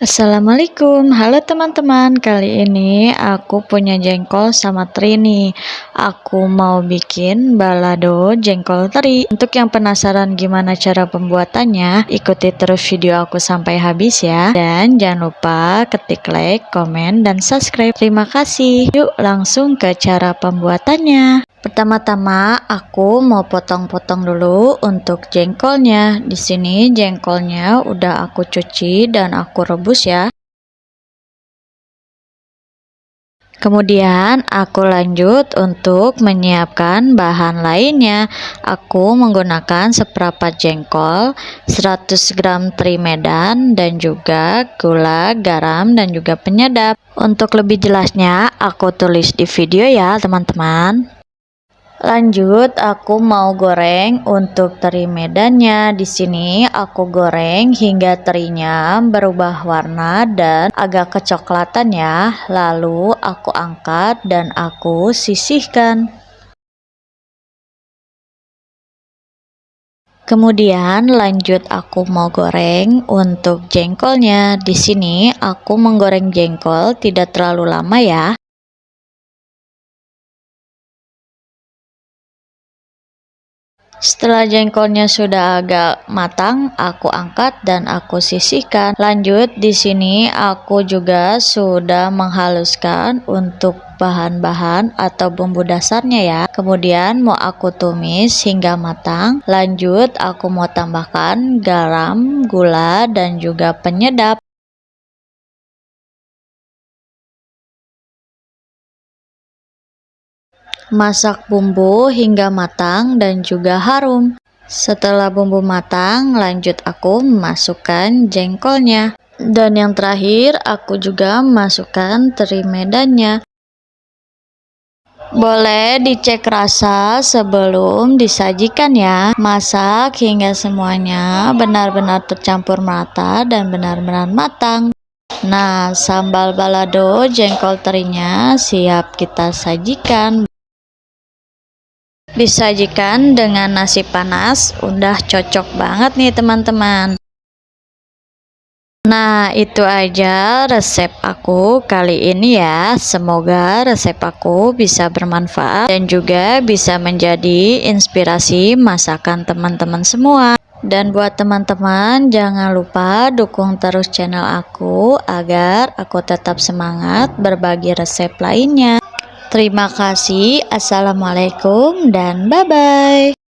Assalamualaikum, halo teman-teman. Kali ini aku punya jengkol sama teri nih. Aku mau bikin balado jengkol teri. Untuk yang penasaran gimana cara pembuatannya, ikuti terus video aku sampai habis ya. Dan jangan lupa ketik like, komen, dan subscribe. Terima kasih. Yuk langsung ke cara pembuatannya. Pertama-tama aku mau potong-potong dulu untuk jengkolnya. Di sini jengkolnya udah aku cuci dan aku rebus ya. Kemudian aku lanjut untuk menyiapkan bahan lainnya. Aku menggunakan seperempat jengkol, 100 gram teri medan, dan juga gula, garam, dan juga penyedap. Untuk lebih jelasnya aku tulis di video ya teman-teman. Lanjut, aku mau goreng untuk teri medannya. Di sini aku goreng hingga terinya berubah warna dan agak kecoklatan ya. Lalu aku angkat dan aku sisihkan. Kemudian lanjut aku mau goreng untuk jengkolnya. Di sini aku menggoreng jengkol tidak terlalu lama ya. Setelah jengkolnya sudah agak matang, aku angkat dan aku sisihkan. Lanjut, di sini aku juga sudah menghaluskan untuk bahan-bahan atau bumbu dasarnya ya. Kemudian mau aku tumis hingga matang. Lanjut, aku mau tambahkan garam, gula, dan juga penyedap. Masak bumbu hingga matang dan juga harum. Setelah bumbu matang, lanjut aku masukkan jengkolnya. Dan yang terakhir, aku juga masukkan teri medannya. Boleh dicek rasa sebelum disajikan ya. Masak hingga semuanya benar-benar tercampur merata dan benar-benar matang. Nah, sambal balado jengkol terinya siap kita sajikan. Disajikan dengan nasi panas, udah cocok banget nih teman-teman. Nah, itu aja resep aku kali ini ya. Semoga resep aku bisa bermanfaat dan juga bisa menjadi inspirasi masakan teman-teman semua. Dan buat teman-teman, jangan lupa dukung terus channel aku agar aku tetap semangat berbagi resep lainnya. Terima kasih. Assalamualaikum dan bye-bye.